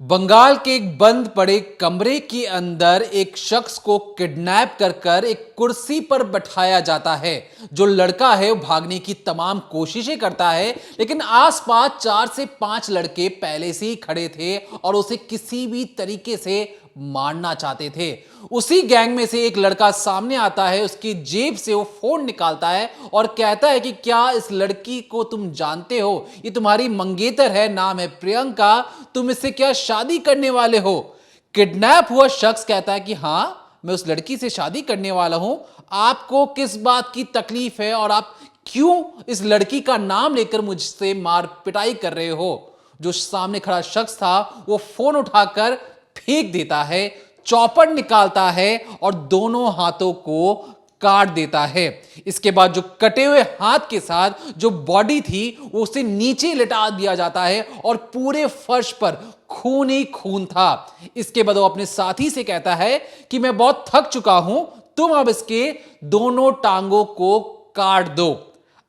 बंगाल के एक बंद पड़े कमरे के अंदर एक शख्स को किडनैप कर एक कुर्सी पर बैठाया जाता है। जो लड़का है वो भागने की तमाम कोशिशें करता है, लेकिन आसपास 4 से 5 लड़के पहले से ही खड़े थे और उसे किसी भी तरीके से मारना चाहते थे। उसी गैंग में से एक लड़का सामने आता है, उसकी जेब से वो फोन निकालता है और कहता है कि क्या इस लड़की को तुम जानते हो? ये तुम्हारी मंगेतर है, नाम है प्रियंका, तुम इससे क्या शादी करने वाले हो? किडनैप हुआ शख्स कहता है कि हां, मैं उस लड़की से शादी करने वाला हूं। आपको किस बात की तकलीफ है और आप क्यों इस लड़की का नाम लेकर मुझसे मार पिटाई कर रहे हो? जो सामने खड़ा शख्स था वो फोन उठाकर फेंक देता है, चौपड़ निकालता है और दोनों हाथों को काट देता है। इसके बाद जो कटे हुए हाथ के साथ जो बॉडी थी वो उसे नीचे लिटा दिया जाता है और पूरे फर्श पर खून ही खून था। इसके बाद वो अपने साथी से कहता है कि मैं बहुत थक चुका हूं, तुम अब इसके दोनों टांगों को काट दो।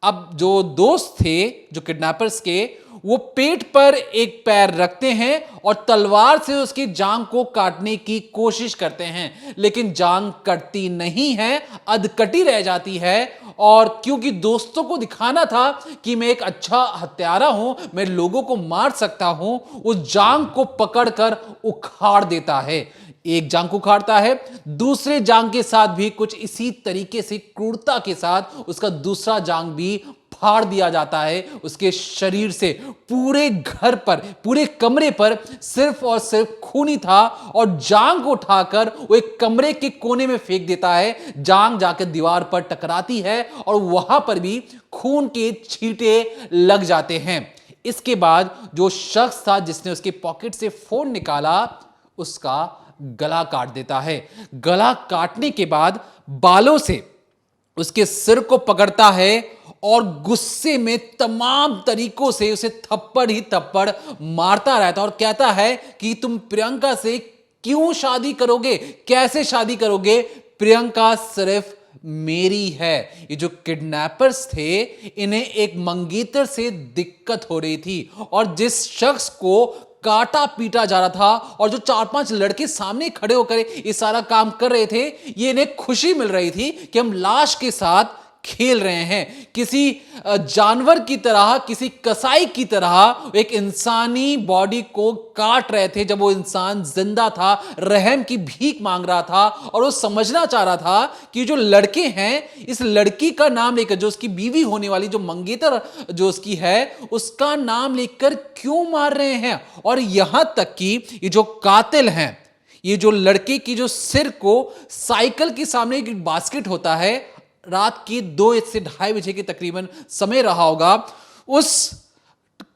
अब जो दोस्त थे जो किडनैपर्स के, वो पेट पर एक पैर रखते हैं और तलवार से उसकी जांग को काटने की कोशिश करते हैं, लेकिन जांग कटती नहीं है, अधकटी रह जाती है। और क्योंकि दोस्तों को दिखाना था कि मैं एक अच्छा हत्यारा हूं, मैं लोगों को मार सकता हूं, उस जांग को पकड़कर उखाड़ देता है। एक जांग को उखाड़ता है, दूसरे जांग के साथ भी कुछ इसी तरीके से क्रूरता के साथ उसका दूसरा जांग भी फाड़ दिया जाता है। उसके शरीर से पूरे घर पर, पूरे कमरे पर सिर्फ और सिर्फ खून ही था और जांग को उठाकर वो एक कमरे के कोने में फेंक देता है। जांग जाकर दीवार पर टकराती है और वहां पर भी खून के छींटे लग जाते हैं। इसके बाद जो शख्स था जिसने उसके पॉकेट से फोन निकाला, उसका गला काट देता है। गला काटने के बाद बालों से उसके सिर को पकड़ता है और गुस्से में तमाम तरीकों से उसे थप्पड़ ही थप्पड़ मारता रहता और कहता है कि तुम प्रियंका से क्यों शादी करोगे, कैसे शादी करोगे? प्रियंका सिर्फ मेरी है। ये जो किडनैपर्स थे, इन्हें एक मंगेतर से दिक्कत हो रही थी और जिस शख्स को काटा पीटा जा रहा था और जो 4-5 लड़के सामने खड़े होकर ये सारा काम कर रहे थे, ये इन्हें खुशी मिल रही थी कि हम लाश के साथ खेल रहे हैं। किसी जानवर की तरह, किसी कसाई की तरह एक इंसानी बॉडी को काट रहे थे जब वो इंसान जिंदा था, रहम की भीख मांग रहा था और वो समझना चाह रहा था कि जो लड़के हैं, इस लड़की का नाम लेकर, जो उसकी बीवी होने वाली, जो मंगेतर जो उसकी है, उसका नाम लेकर क्यों मार रहे हैं? और यहां तक कि ये जो कातिल हैं, ये जो लड़के की जो सिर को साइकिल के सामने एक बास्केट होता है, रात की 2 से ढाई बजे के तकरीबन समय रहा होगा, उस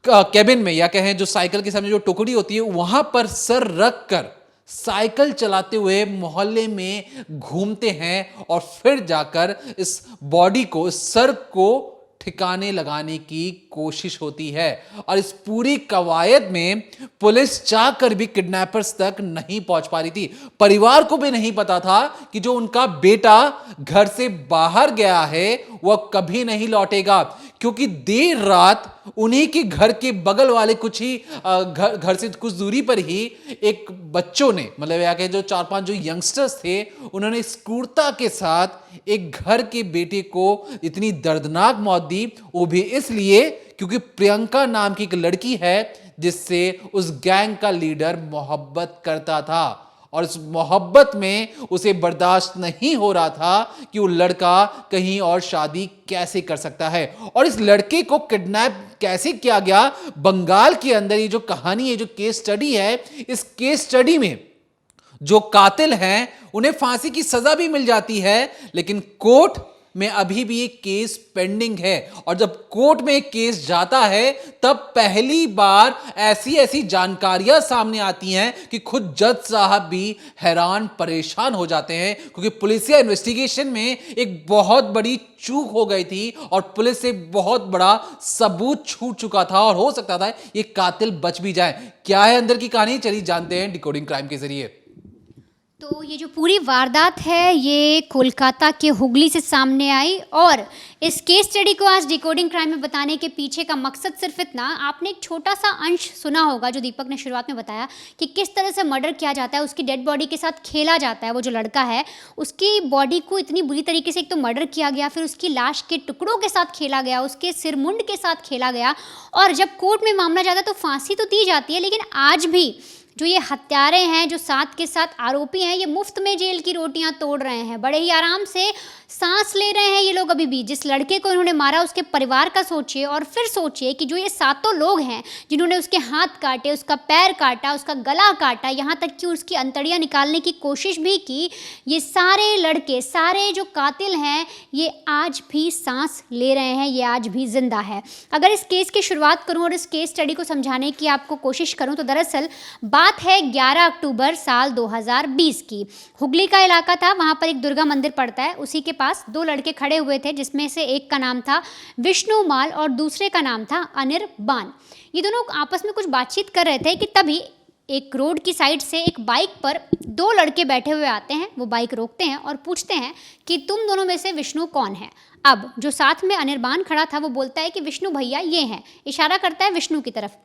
कैबिन में या कहें जो साइकिल के सामने जो टोकरी होती है, वहां पर सर रख कर साइकिल चलाते हुए मोहल्ले में घूमते हैं और फिर जाकर इस बॉडी को, इस सर को ठिकाने लगाने की कोशिश होती है। और इस पूरी कवायद में पुलिस चाहकर भी किडनैपर्स तक नहीं पहुंच पा रही थी। परिवार को भी नहीं पता था कि जो उनका बेटा घर से बाहर गया है वह कभी नहीं लौटेगा, क्योंकि देर रात उन्हीं के घर के बगल वाले कुछ ही घर से कुछ दूरी पर ही एक बच्चों ने, मतलब या कि जो 4-5 जो यंगस्टर्स थे, उन्होंने इस क्रूरता के साथ एक घर के बेटे को इतनी दर्दनाक मौत दी। वो भी इसलिए क्योंकि प्रियंका नाम की एक लड़की है जिससे उस गैंग का लीडर मोहब्बत करता था और इस मोहब्बत में उसे बर्दाश्त नहीं हो रहा था कि वो लड़का कहीं और शादी कैसे कर सकता है। और इस लड़के को किडनैप कैसे किया गया, बंगाल के अंदर ये जो कहानी है, जो केस स्टडी है, इस केस स्टडी में जो कातिल हैं उन्हें फांसी की सजा भी मिल जाती है, लेकिन कोर्ट में अभी भी एक केस पेंडिंग है। और जब कोर्ट में एक केस जाता है तब पहली बार ऐसी ऐसी जानकारियां सामने आती हैं कि खुद जज साहब भी हैरान परेशान हो जाते हैं, क्योंकि पुलिसिया इन्वेस्टिगेशन में एक बहुत बड़ी चूक हो गई थी और पुलिस से बहुत बड़ा सबूत छूट चुका था और हो सकता था ये कातिल बच भी जाए। क्या है अंदर की कहानी, चलिए जानते हैं डिकोडिंग क्राइम के जरिए। तो ये जो पूरी वारदात है ये कोलकाता के हुगली से सामने आई और इस केस स्टडी को आज डिकोडिंग क्राइम में बताने के पीछे का मकसद सिर्फ इतना, आपने एक छोटा सा अंश सुना होगा जो दीपक ने शुरुआत में बताया कि किस तरह से मर्डर किया जाता है, उसकी डेड बॉडी के साथ खेला जाता है। वो जो लड़का है उसकी बॉडी को इतनी बुरी तरीके से एक तो मर्डर किया गया, फिर उसकी लाश के टुकड़ों के साथ खेला गया, उसके सिर मुंड के साथ खेला गया और जब कोर्ट में मामला जाता है तो फांसी तो दी जाती है, लेकिन आज भी जो ये हत्यारे हैं, जो साथ के साथ आरोपी हैं, ये मुफ्त में जेल की रोटियां तोड़ रहे हैं, बड़े ही आराम से सांस ले रहे हैं ये लोग अभी भी। जिस लड़के को इन्होंने मारा उसके परिवार का सोचिए और फिर सोचिए कि जो ये सातों लोग हैं जिन्होंने उसके हाथ काटे, उसका पैर काटा, उसका गला काटा, यहाँ तक कि उसकी अंतड़ियाँ निकालने की कोशिश भी की, ये सारे लड़के, सारे जो कातिल हैं ये आज भी सांस ले रहे हैं, ये आज भी जिंदा है। अगर इस केस की शुरुआत करूँ और इस केस स्टडी को समझाने की आपको कोशिश करूँ तो दरअसल बात है 11 अक्टूबर साल 2020 की। हुगली का इलाका था, वहाँ पर एक दुर्गा मंदिर पड़ता है, उसी के पास दो लड़के खड़े हुए थे जिसमें से एक का नाम था विष्णु माल और दूसरे का नाम था अनिर्बान। ये दोनों आपस में कुछ बातचीत कर रहे थे कि तभी एक रोड की साइड से एक बाइक पर दो लड़के बैठे हुए आते हैं। वो बाइक रोकते हैं और पूछते हैं कि तुम दोनों में से विष्णु कौन है। अब जो साथ में अनिर्बान खड़ा था वो बोलता है कि विष्णु भैया ये हैं, इशारा करता है विष्णु की तरफ।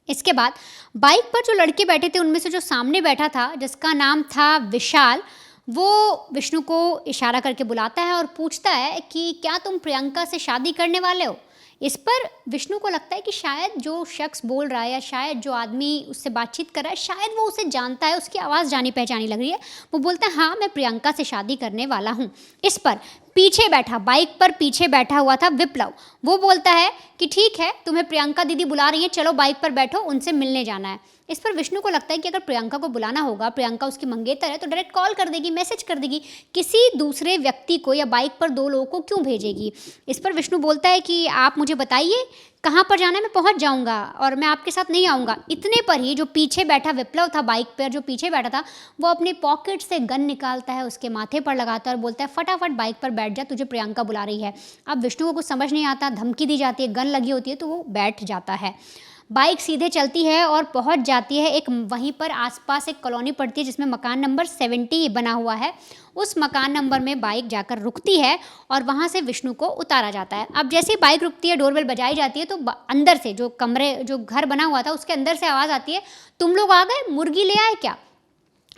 इसके बाद बाइक पर जो लड़के बैठे थे उनमें से जो सामने बैठा था जिसका नाम था विशाल, वो विष्णु को इशारा करके बुलाता है और पूछता है कि क्या तुम प्रियंका से शादी करने वाले हो। इस पर विष्णु को लगता है कि शायद जो शख्स बोल रहा है या शायद जो आदमी उससे बातचीत कर रहा है शायद वो उसे जानता है, उसकी आवाज़ जानी पहचानी लग रही है। वो बोलता है हाँ मैं प्रियंका से शादी करने वाला हूँ। इस पर पीछे बैठा, बाइक पर पीछे बैठा हुआ था विप्लव, वो बोलता है कि ठीक है तुम्हें प्रियंका दीदी बुला रही हैं, चलो बाइक पर बैठो, उनसे मिलने जाना है। इस पर विष्णु को लगता है कि अगर प्रियंका को बुलाना होगा, प्रियंका उसकी मंगेतर है, तो डायरेक्ट कॉल कर देगी, मैसेज कर देगी, किसी दूसरे व्यक्ति को या बाइक पर दो लोगों को क्यों भेजेगी। इस पर विष्णु बोलता है कि आप मुझे बताइए कहाँ पर जाना है, मैं पहुँच जाऊँगा और मैं आपके साथ नहीं आऊँगा। इतने पर ही जो पीछे बैठा विप्लव था, बाइक पर जो पीछे बैठा था, वो अपने पॉकेट से गन निकालता है, उसके माथे पर लगाता है और बोलता है फटाफट बाइक पर बैठ जा, तुझे प्रियंका बुला रही है। अब विष्णु को कुछ समझ नहीं आता, धमकी दी जाती है, गन लगी होती है, तो वो बैठ जाता है। बाइक सीधे चलती है और पहुंच जाती है एक, वहीं पर आसपास एक कॉलोनी पड़ती है जिसमें मकान नंबर 70 बना हुआ है। उस मकान नंबर में बाइक जाकर रुकती है और वहां से विष्णु को उतारा जाता है। अब जैसे ही बाइक रुकती है, डोरबेल बजाई जाती है तो अंदर से जो घर बना हुआ था उसके अंदर से आवाज़ आती है, तुम लोग आ गए, मुर्गी ले आए क्या।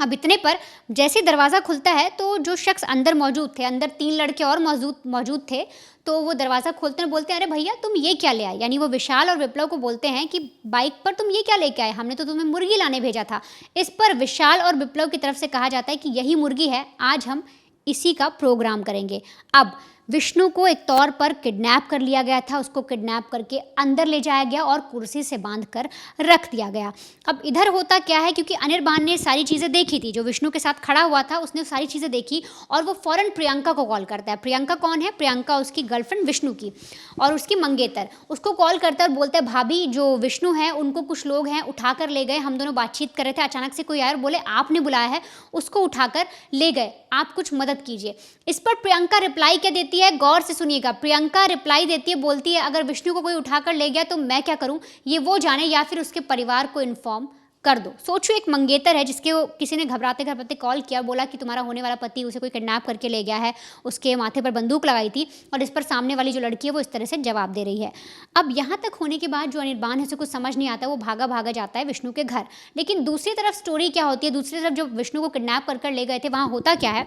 अब इतने पर जैसे दरवाज़ा खुलता है तो जो शख्स अंदर मौजूद थे, अंदर 3 लड़के और मौजूद थे, तो वो दरवाज़ा खोलते हैं, बोलते हैं अरे भैया तुम ये क्या ले आए। यानी वो विशाल और विप्लव को बोलते हैं कि बाइक पर तुम ये क्या लेके आए, हमने तो तुम्हें मुर्गी लाने भेजा था। इस पर विशाल और विप्लव की तरफ से कहा जाता है कि यही मुर्गी है, आज हम इसी का प्रोग्राम करेंगे। अब विष्णु को एक तौर पर किडनैप कर लिया गया था, उसको किडनैप करके अंदर ले जाया गया और कुर्सी से बांधकर रख दिया गया। अब इधर होता क्या है, क्योंकि अनिर्बान ने सारी चीज़ें देखी थी, जो विष्णु के साथ खड़ा हुआ था उसने सारी चीज़ें देखी और वो फ़ौरन प्रियंका को कॉल करता है। प्रियंका कौन है, प्रियंका उसकी गर्लफ्रेंड विष्णु की और उसकी मंगेतर। उसको कॉल करता है और बोलता है भाभी जो विष्णु है उनको कुछ लोग हैं उठा कर ले गए, हम दोनों बातचीत कर रहे थे, अचानक से कोई आया और बोले आपने बुलाया है, उसको उठाकर ले गए, आप कुछ मदद कीजिए। इस पर प्रियंका रिप्लाई क्या देती है, गौर से सुनिएगा। प्रियंका रिप्लाई देती है, बोलती है अगर विष्णु को कोई उठाकर ले गया तो मैं क्या करूं, ये वो जाने या फिर उसके परिवार को इन्फॉर्म कर दो। सोचो एक मंगेतर है जिसके किसी ने घबराते घबराते कॉल किया, बोला कि तुम्हारा होने वाला पति उसे कोई किडनैप करके ले गया है, उसके माथे पर बंदूक लगाई थी और इस पर सामने वाली जो लड़की है वो इस तरह से जवाब दे रही है। अब यहाँ तक होने के बाद जो अनिर्बान है उसे कुछ समझ नहीं आता, वो भागा जाता है विष्णु के घर। लेकिन दूसरी तरफ स्टोरी क्या होती है, दूसरी तरफ जो विष्णु को किडनैप कर ले गए थे वहाँ होता क्या है,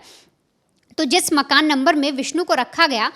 तो जिस मकान नंबर में विष्णु को रखा गया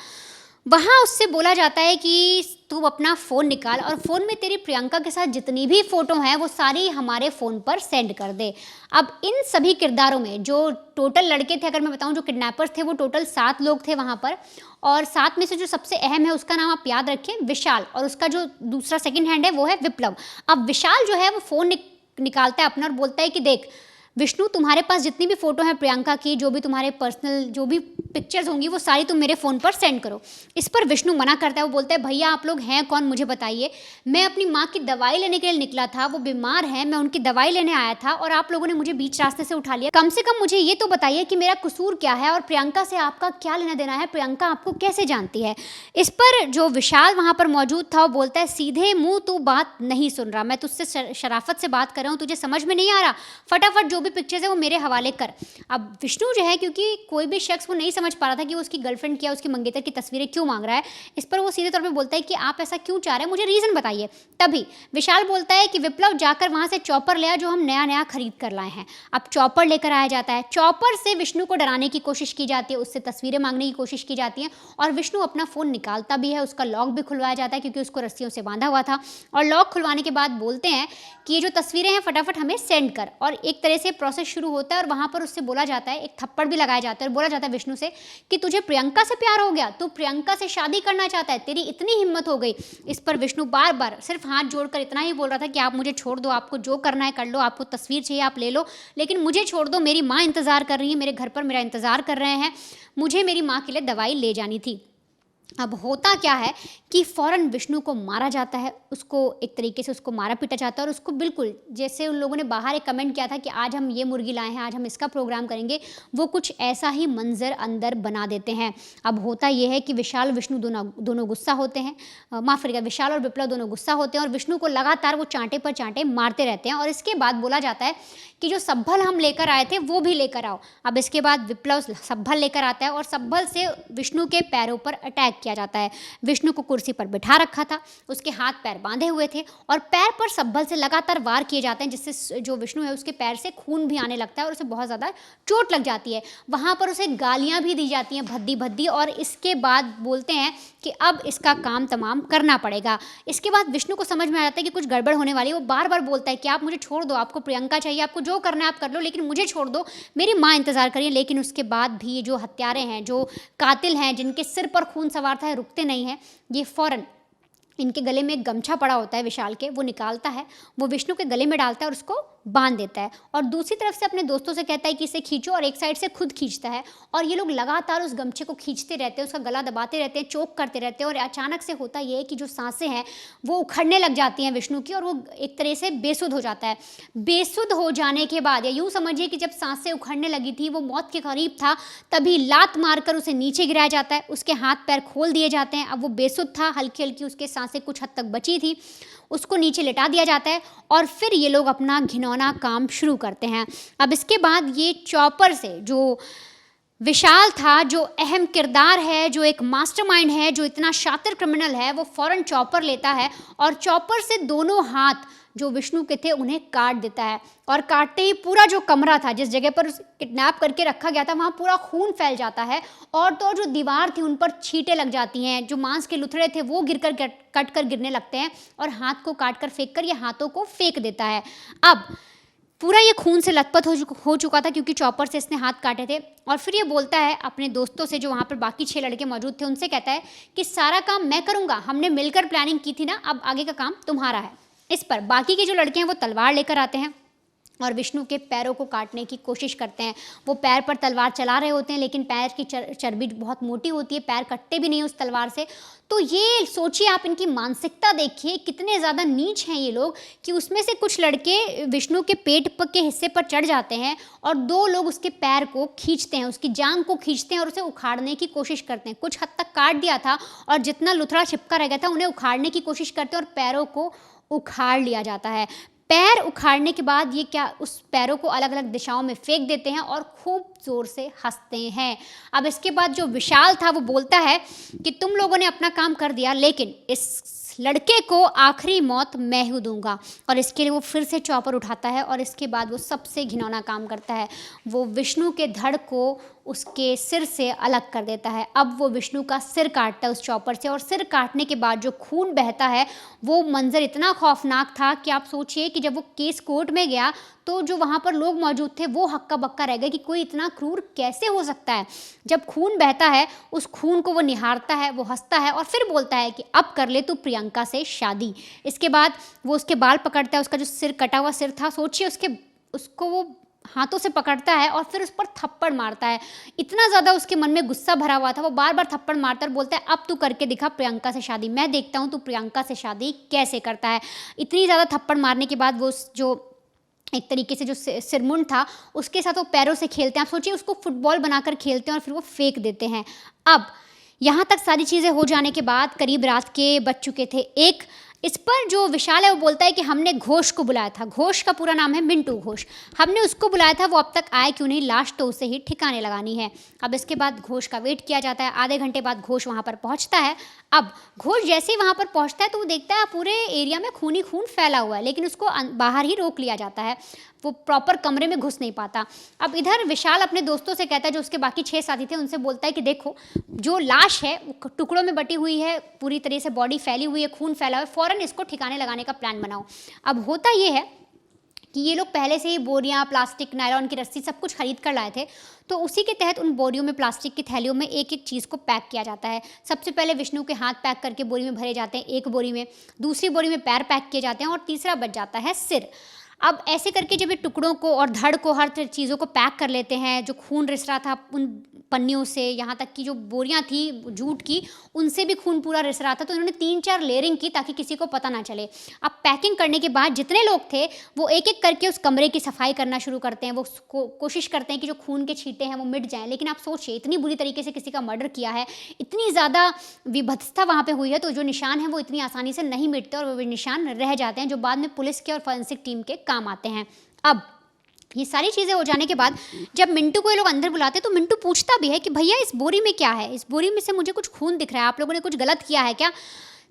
वहाँ उससे बोला जाता है कि तू अपना फ़ोन निकाल और फ़ोन में तेरी प्रियंका के साथ जितनी भी फ़ोटो हैं वो सारी हमारे फ़ोन पर सेंड कर दे। अब इन सभी किरदारों में जो टोटल लड़के थे, अगर मैं बताऊं जो किडनैपर्स थे, वो टोटल 7 लोग थे वहाँ पर, और 7 में से जो सबसे अहम है उसका नाम आप याद रखें विशाल, और उसका जो दूसरा सेकेंड हैंड है वो है विप्लव। अब विशाल जो है वो फ़ोन निकालता है अपना और बोलता है कि देख विष्णु, तुम्हारे पास जितनी भी फ़ोटो हैं प्रियंका की, जो भी तुम्हारे पर्सनल जो भी पिक्चर्स होंगी वो सारी तुम मेरे फ़ोन पर सेंड करो। इस पर विष्णु मना करता है, वो बोलता है भैया आप लोग हैं कौन, मुझे बताइए, मैं अपनी माँ की दवाई लेने के लिए निकला था, वो बीमार है, मैं उनकी दवाई लेने आया था और आप लोगों ने मुझे बीच रास्ते से उठा लिया। कम से कम मुझे ये तो बताइए कि मेरा कसूर क्या है और प्रियंका से आपका क्या लेना देना है, प्रियंका आपको कैसे जानती है। इस पर जो विशाल वहाँ पर मौजूद था वो बोलता है सीधे मुँह तू बात नहीं सुन रहा, मैं तुझसे शराफत से बात कर रहा हूँ, तुझे समझ में नहीं आ रहा, फटाफट जो भी भी पिक्चर्स है वो मेरे हवाले कर। अब विष्णु जो है, क्योंकि कोई भी शख्स वो नहीं समझ पा रहा था कि वो उसकी गर्लफ्रेंड क्या उसकी मंगेतर की तस्वीरें क्यों मांग रहा है, इस पर वो सीधे तौर पे बोलता है कि आप ऐसा क्यों चाह रहे हैं, मुझे रीज़न बताइए। तभी विशाल बोलता है कि विप्लव जाकर वहाँ से चॉपर ले आ जो हम नया नया खरीद कर लाए हैं। अब चॉपर लेकर आया जाता है, चॉपर से विष्णु को डराने की कोशिश की जाती है, उससे तस्वीरें मांगने की कोशिश की जाती है और विष्णु अपना फ़ोन निकालता भी है, उसका लॉक भी खुलवाया जाता है क्योंकि उसको रस्सियों से बांधा हुआ था। और लॉक खुलवाने के बाद बोलते हैं कि ये जो तस्वीरें हैं फटाफट हमें सेंड कर, और एक तरह से प्रोसेस शुरू होता है और वहाँ पर उससे बोला जाता है, एक थप्पड़ भी लगाया जाता है और बोला जाता है विष्णु से कि तुझे प्रियंका से प्यार हो गया, तू प्रियंका से शादी करना चाहता है, तेरी इतनी हिम्मत हो गई। इस पर विष्णु बार बार सिर्फ हाथ जोड़कर इतना ही बोल रहा था कि आप मुझे छोड़ दो, आपको जो करना है कर लो, आपको तस्वीर चाहिए आप ले लो, लेकिन मुझे छोड़ दो, मेरी माँ इंतज़ार कर रही है, मेरे घर पर मेरा इंतज़ार कर रहे हैं, मुझे मेरी माँ के लिए दवाई ले जानी थी। अब होता क्या है कि फ़ौरन विष्णु को मारा जाता है, उसको एक तरीके से उसको मारा पीटा जाता है और उसको बिल्कुल जैसे उन लोगों ने बाहर एक कमेंट किया था कि आज हम ये मुर्गी लाए हैं, आज हम इसका प्रोग्राम करेंगे, वो कुछ ऐसा ही मंजर अंदर बना देते हैं। अब होता ये है कि विशाल विष्णु दोनों गुस्सा होते हैं, माफ़ करिएगा, विशाल और विप्लव दोनों गुस्सा होते हैं और विष्णु को लगातार वो चांटे पर चांटे मारते रहते हैं। और इसके बाद बोला जाता है कि जो सब्भल हम लेकर आए थे वो भी लेकर आओ। अब इसके बाद विप्लव सब्भल लेकर आता है और सब्भल से विष्णु के पैरों पर अटैक किया जाता है। विष्णु को कुर्सी पर बिठा रखा था, उसके हाथ पैर बांधे हुए थे और पैर पर सब्भल से लगातार वार किए जाते हैं, जिससे जो विष्णु है उसके पैर से खून भी आने लगता है और उसे बहुत ज़्यादा चोट लग जाती है। वहाँ पर उसे गालियाँ भी दी जाती हैं भद्दी भद्दी, और इसके बाद बोलते हैं कि अब इसका काम तमाम करना पड़ेगा। इसके बाद विष्णु को समझ में आ जाता है कि कुछ गड़बड़ होने वाली है। वो बार बार बोलता है कि आप मुझे छोड़ दो, आपको प्रियंका चाहिए, आपको जो करना है आप कर लो, लेकिन मुझे छोड़ दो, मेरी माँ इंतज़ार करिए। लेकिन उसके बाद भी ये जो हत्यारे हैं, जो कातिल हैं, जिनके सिर पर खून सवार था, रुकते नहीं हैं। ये फ़ौरन इनके गले में एक गमछा पड़ा होता है विशाल के, वो निकालता है, वो विष्णु के गले में डालता है और उसको बांध देता है और दूसरी तरफ से अपने दोस्तों से कहता है कि इसे खींचो, और एक साइड से खुद खींचता है और ये लोग लगातार उस गमछे को खींचते रहते हैं, उसका गला दबाते रहते हैं, चोक करते रहते हैं। और अचानक से होता ये है कि जो सांसें हैं वो उखड़ने लग जाती हैं विष्णु की और वो एक तरह से बेसुध हो जाता है। बेसुध हो जाने के बाद, या यूँ समझिए कि जब सांसें उखड़ने लगी थी, वो मौत के करीब था, तभी लात मारकर उसे नीचे गिराया जाता है, उसके हाथ पैर खोल दिए जाते हैं। अब वो बेसुध था, हल्की हल्की उसके सांसें कुछ हद तक बची थी, उसको नीचे लेटा दिया जाता है और फिर ये लोग अपना घिनौना काम शुरू करते हैं। अब इसके बाद ये चॉपर से, जो विशाल था, जो अहम किरदार है, जो एक मास्टरमाइंड है, जो इतना शातिर क्रिमिनल है, वो फ़ौरन चॉपर लेता है और चॉपर से दोनों हाथ जो विष्णु के थे उन्हें काट देता है। और काटते ही पूरा जो कमरा था, जिस जगह पर उसे किडनैप करके रखा गया था, वहाँ पूरा खून फैल जाता है और तो और जो दीवार थी उन पर छींटे लग जाती हैं, जो मांस के लुथड़े थे वो कट कर गिरने लगते हैं और हाथ को काट कर फेंक कर ये हाथों को फेंक देता है। अब पूरा ये खून से लथपथ हो चुका था क्योंकि चॉपर से इसने हाथ काटे थे। और फिर ये बोलता है अपने दोस्तों से, जो वहाँ पर बाकी 6 लड़के मौजूद थे, उनसे कहता है कि सारा काम मैं करूँगा, हमने मिलकर प्लानिंग की थी ना, अब आगे का काम तुम्हारा है। इस पर बाकी के जो लड़के हैं वो तलवार लेकर आते हैं और विष्णु के पैरों को काटने की कोशिश करते हैं। वो पैर पर तलवार चला रहे होते हैं, लेकिन पैर की चर्बी बहुत मोटी होती है, पैर कटते भी नहीं उस तलवार से। तो ये सोचिए आप, इनकी मानसिकता देखिए, कितने ज़्यादा नीच हैं ये लोग कि उसमें से कुछ लड़के विष्णु के पेट के हिस्से पर चढ़ जाते हैं और 2 लोग उसके पैर को खींचते हैं, उसकी जांघ को खींचते हैं और उसे उखाड़ने की कोशिश करते हैं। कुछ हद तक काट दिया था और जितना लुथड़ा छिपका रह गया था उन्हें उखाड़ने की कोशिश करते हैं और पैरों को उखाड़ लिया जाता है। पैर उखाड़ने के बाद ये उस पैरों को अलग अलग दिशाओं में फेंक देते हैं और खूब ज़ोर से हंसते हैं। अब इसके बाद जो विशाल था वो बोलता है कि तुम लोगों ने अपना काम कर दिया, लेकिन इस लड़के को आखिरी मौत मैं ही दूंगा। और इसके लिए वो फिर से चॉपर उठाता है और इसके बाद वो सबसे घिनौना काम करता है, वो विष्णु के धड़ को उसके सिर से अलग कर देता है। अब वो विष्णु का सिर काटता है उस चॉपर से, और सिर काटने के बाद जो खून बहता है वो मंजर इतना खौफनाक था कि आप सोचिए कि जब वो केस कोर्ट में गया तो जो वहाँ पर लोग मौजूद थे वो हक्का बक्का रह गए कि कोई इतना क्रूर कैसे हो सकता है। जब खून बहता है उस खून को वो निहारता है, वो हंसता है और फिर बोलता है कि अब कर ले तू प्रियंका से शादी। इसके बाद वो उसके बाल पकड़ता है, उसका जो सिर कटा हुआ सिर था, सोचिए उसको वो हाथों से पकड़ता है और फिर उस पर थप्पड़ मारता है। इतना ज़्यादा उसके मन में गुस्सा भरा हुआ था, वो बार बार थप्पड़ मारता और बोलता है अब तू करके दिखा प्रियंका से शादी, मैं देखता हूँ तू प्रियंका से शादी कैसे करता है। इतनी ज़्यादा थप्पड़ मारने के बाद वो जो एक तरीके से जो सिरमुंड था उसके साथ वो पैरों से खेलते हैं। आप सोचिए, उसको फुटबॉल बनाकर खेलते हैं और फिर वो फेंक देते हैं। अब यहाँ तक सारी चीज़ें हो जाने के बाद करीब रात के बज चुके थे 1। इस पर जो विशाल है वो बोलता है कि हमने घोष को बुलाया था। घोष का पूरा नाम है मिंटू घोष। हमने उसको बुलाया था, वो अब तक आया क्यों नहीं, लाश तो उसे ही ठिकाने लगानी है। अब इसके बाद घोष का वेट किया जाता है। आधे घंटे बाद घोष वहाँ पर पहुँचता है। अब घोष जैसे ही वहाँ पर पहुँचता है तो वो देखता है पूरे एरिया में खून ही खून फैला हुआ है, लेकिन उसको बाहर ही रोक लिया जाता है, वो प्रॉपर कमरे में घुस नहीं पाता। अब इधर विशाल अपने दोस्तों से कहता है, जो उसके बाकी 6 साथी थे उनसे बोलता है कि देखो जो लाश है वो टुकड़ों में बटी हुई है, पूरी तरह से बॉडी फैली हुई है, खून फैला हुआ है, फ़ौरन इसको ठिकाने लगाने का प्लान बनाओ। अब होता ये है कि ये लोग पहले से ही बोरियां, प्लास्टिक, नायलॉन की रस्सी सब कुछ खरीद कर लाए थे, तो उसी के तहत उन बोरियों में, प्लास्टिक की थैलियों में एक एक चीज़ को पैक किया जाता है। सबसे पहले विष्णु के हाथ पैक करके बोरी में भरे जाते हैं, एक बोरी में, दूसरी बोरी में पैर पैक किए जाते हैं और तीसरा बच जाता है सिर। अब ऐसे करके जब ये टुकड़ों को और धड़ को, हर चीज़ों को पैक कर लेते हैं, जो खून रिस रहा था उन पन्नियों से, यहाँ तक कि जो बोरियां थी जूट की, उनसे भी खून पूरा रिस रहा था, तो इन्होंने 3-4 लेयरिंग की ताकि किसी को पता ना चले। अब पैकिंग करने के बाद जितने लोग थे वो एक एक करके उस कमरे की सफाई करना शुरू करते हैं। वो कोशिश करते हैं कि जो खून के छींटे हैं वो मिट जाएं, लेकिन आप सोचिए इतनी बुरी तरीके से किसी का मर्डर किया है, इतनी ज़्यादा विभत्सता वहाँ पर हुई है, तो जो निशान है वो इतनी आसानी से नहीं मिटते और वो निशान रह जाते हैं, जो बाद में पुलिस के और फॉरेंसिक टीम के काम आते हैं। अब ये सारी चीज़ें हो जाने के बाद जब मिंटू को ये लोग अंदर बुलाते हैं तो मिंटू पूछता भी है कि भैया इस बोरी में क्या है, इस बोरी में से मुझे कुछ खून दिख रहा है, आप लोगों ने कुछ गलत किया है क्या।